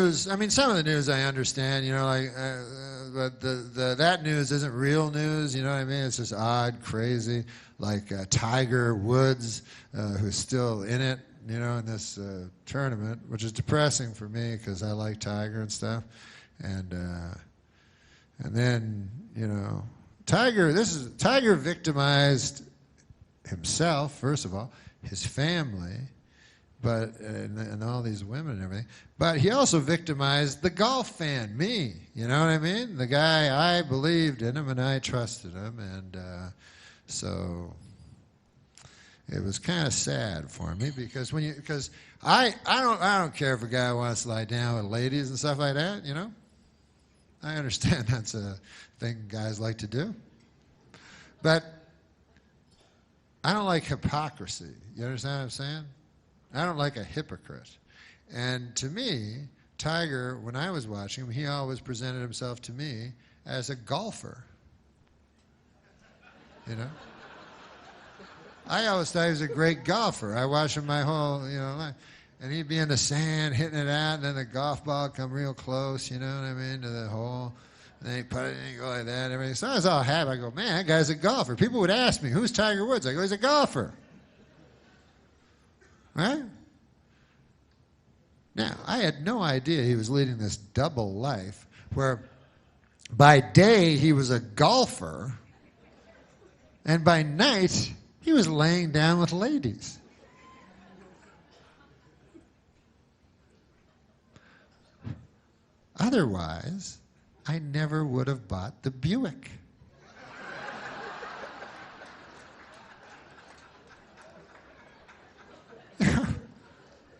I mean, some of the news I understand, you know, like, but that news isn't real news, you know what I mean? It's just odd, crazy, like Tiger Woods, who's still in it, you know, in this tournament, which is depressing for me because I like Tiger and stuff. And then, you know, Tiger victimized himself, first of all, his family, but and all these women and everything. But he also victimized the golf fan, me. You know what I mean? The guy, I believed in him and I trusted him, and so it was kind of sad for me because I don't care if a guy wants to lie down with ladies and stuff like that. You know, I understand that's a thing guys like to do, but I don't like hypocrisy. You understand what I'm saying? I don't like a hypocrite. And to me, Tiger, when I was watching him, he always presented himself to me as a golfer. You know? I always thought he was a great golfer. I watched him my whole, you know, life. And he'd be in the sand hitting it out, and then the golf ball would come real close, you know what I mean, to the hole. And then he'd put it in and go like that and everything. So I was all happy. I go, man, that guy's a golfer. People would ask me, who's Tiger Woods? I go, he's a golfer. Right? Now, I had no idea he was leading this double life where by day he was a golfer and by night he was laying down with ladies. Otherwise, I never would have bought the Buick.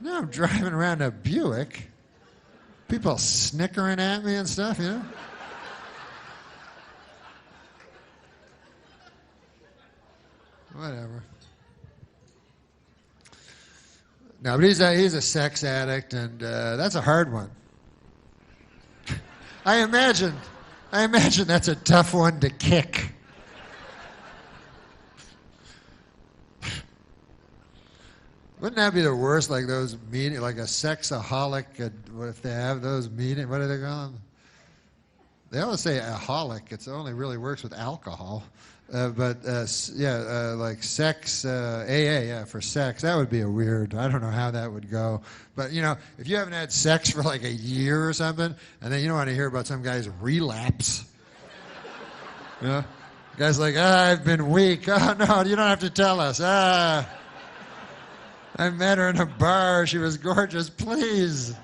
Now I'm driving around a Buick, people snickering at me and stuff, you know? Whatever. No, but he's a sex addict, and that's a hard one. I imagine that's a tough one to kick. Wouldn't that be the worst? Like those meetings, like a sexaholic. What if they have those meetings? What do they call them? They always say aholic. It only really works with alcohol. Like sex, AA, yeah, for sex. That would be a weird. I don't know how that would go. But you know, if you haven't had sex for like a year or something, and then you don't want to hear about some guy's relapse. You know, guy's like, I've been weak. Oh no, you don't have to tell us. I met her in a bar. She was gorgeous. Please.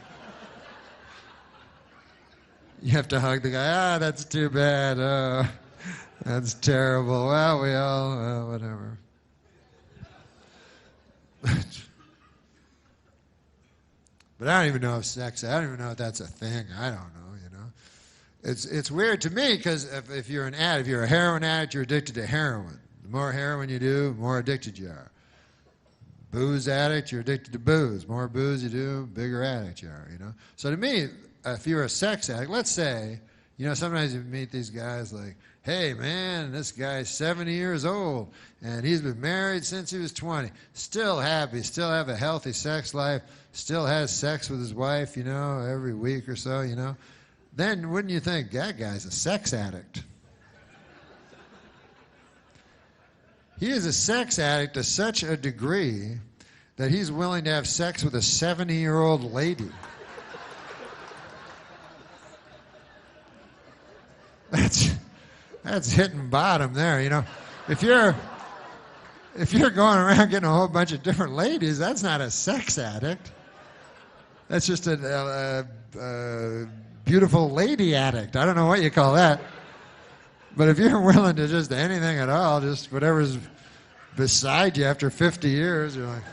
You have to hug the guy. That's too bad. That's terrible. Well, we all, whatever. But I don't even know if sex, I don't even know if that's a thing. I don't know, you know. It's weird to me because if you're an addict, if you're a heroin addict, you're addicted to heroin. The more heroin you do, the more addicted you are. Booze addict, you're addicted to booze. More booze you do, bigger addict you are, you know. So to me, if you're a sex addict, let's say, you know, sometimes you meet these guys like, hey man, this guy's 70 years old and he's been married since he was 20. Still happy, still have a healthy sex life, still has sex with his wife, you know, every week or so, you know. Then wouldn't you think, that guy's a sex addict? He is a sex addict to such a degree that he's willing to have sex with a 70-year-old lady. That's hitting bottom there, you know. If you're going around getting a whole bunch of different ladies, that's not a sex addict. That's just a beautiful lady addict. I don't know what you call that. But if you're willing to just anything at all, just whatever's beside you after 50 years, you're like,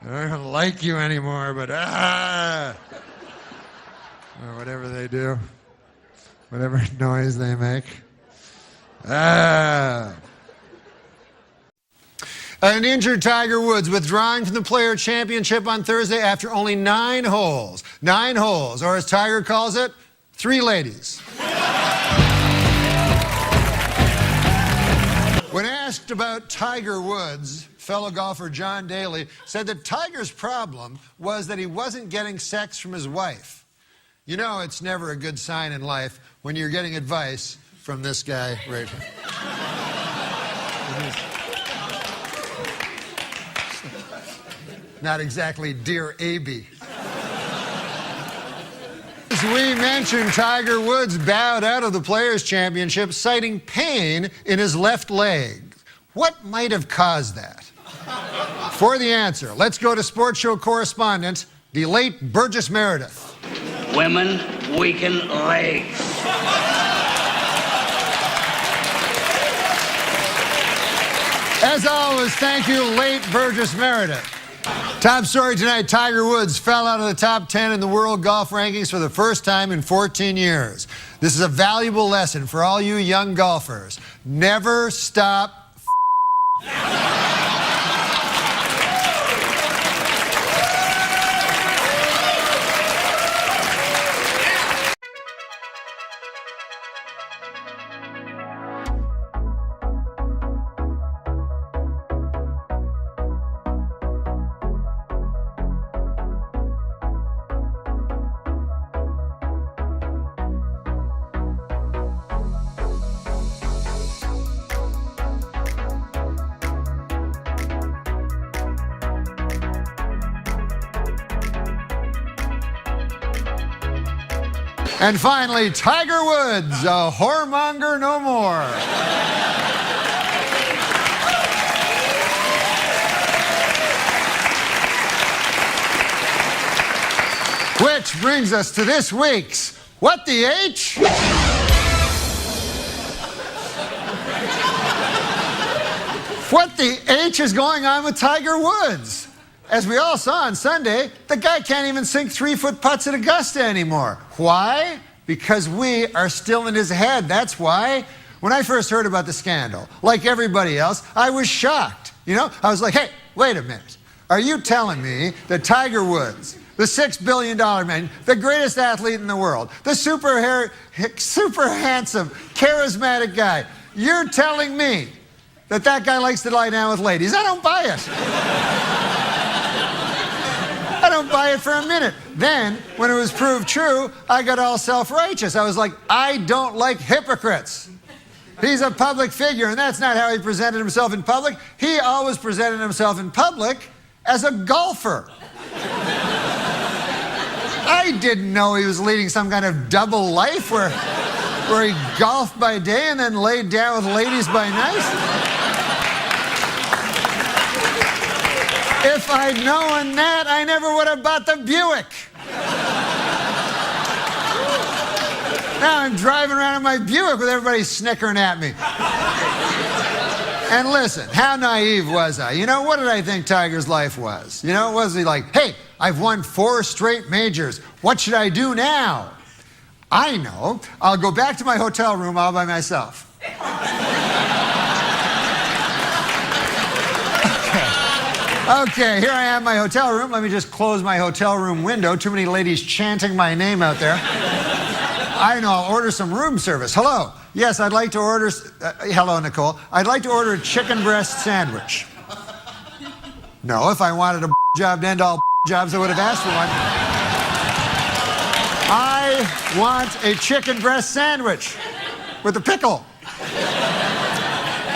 I don't like you anymore, but or whatever they do, whatever noise they make. An injured Tiger Woods withdrawing from the Player Championship on Thursday after only 9 holes. 9 holes, or as Tiger calls it, 3 ladies. When asked about Tiger Woods' fellow golfer John Daly, said that Tiger's problem was that he wasn't getting sex from his wife. You know, it's never a good sign in life when you're getting advice from this guy right here. Not exactly Dear A.B. As we mentioned, Tiger Woods bowed out of the Players' Championship citing pain in his left leg. What might have caused that? For the answer, let's go to sports show correspondent, the late Burgess Meredith. Women weaken legs. As always, thank you, late Burgess Meredith. Top story tonight, Tiger Woods fell out of the top 10 in the world golf rankings for the first time in 14 years. This is a valuable lesson for all you young golfers. Never stop And finally, Tiger Woods, a whoremonger no more. Which brings us to this week's What the H? What the H is going on with Tiger Woods? As we all saw on Sunday, the guy can't even sink 3-foot putts at Augusta anymore. Why? Because we are still in his head. That's why. When I first heard about the scandal, like everybody else, I was shocked. You know, I was like, hey, wait a minute. Are you telling me that Tiger Woods, the $6 billion man, the greatest athlete in the world, the super handsome, charismatic guy, you're telling me that that guy likes to lie down with ladies? I don't buy it. I don't buy it for a minute. Then, when it was proved true, I got all self-righteous. I was like, I don't like hypocrites. He's a public figure, and that's not how he presented himself in public. He always presented himself in public as a golfer. I didn't know he was leading some kind of double life where he golfed by day and then laid down with ladies by night. If I'd known that, I never would have bought the Buick. Now I'm driving around in my Buick with everybody snickering at me. And listen, how naive was I? You know, what did I think Tiger's life was? You know, was he like, hey, I've won 4 straight majors. What should I do now? I know. I'll go back to my hotel room all by myself. Okay, here I am in my hotel room. Let me just close my hotel room window. Too many ladies chanting my name out there. I know, I'll order some room service. Hello. Yes, I'd like to order... hello, Nicole. I'd like to order a chicken breast sandwich. No, if I wanted a job to end all jobs, I would have asked for one. I want a chicken breast sandwich with a pickle.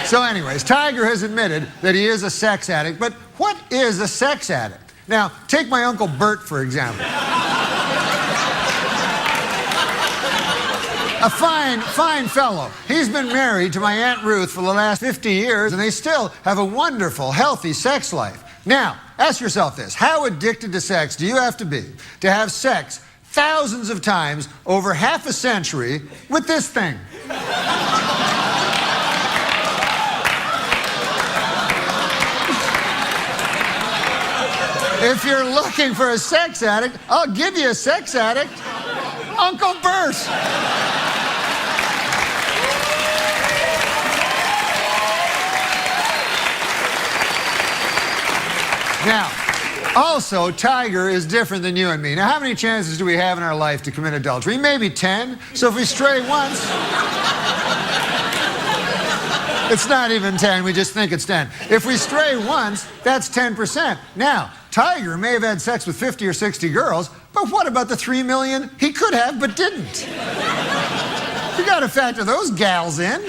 So anyways, Tiger has admitted that he is a sex addict, but what is a sex addict? Now, take my Uncle Bert, for example. A fine fellow. He's been married to my Aunt Ruth for the last 50 years, and they still have a wonderful, healthy sex life. Now, ask yourself this. How addicted to sex do you have to have sex thousands of times over half a century with this thing? If you're looking for a sex addict, I'll give you a sex addict. Uncle Bert. Now, also, Tiger is different than you and me. Now, how many chances do we have in our life to commit adultery? Maybe 10. So if we stray once... It's not even 10. We just think it's 10. If we stray once, that's 10%. Now, Tiger may have had sex with 50 or 60 girls, but what about the 3 million he could have but didn't? You got to factor those gals in.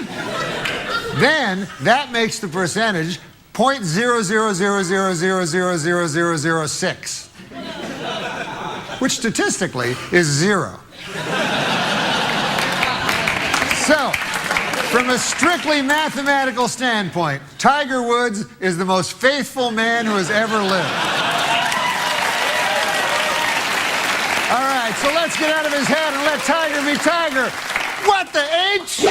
Then that makes the percentage 0.000000006, which statistically is 0. So, from a strictly mathematical standpoint, Tiger Woods is the most faithful man who has ever lived. All right, so let's get out of his head and let Tiger be Tiger. What the H?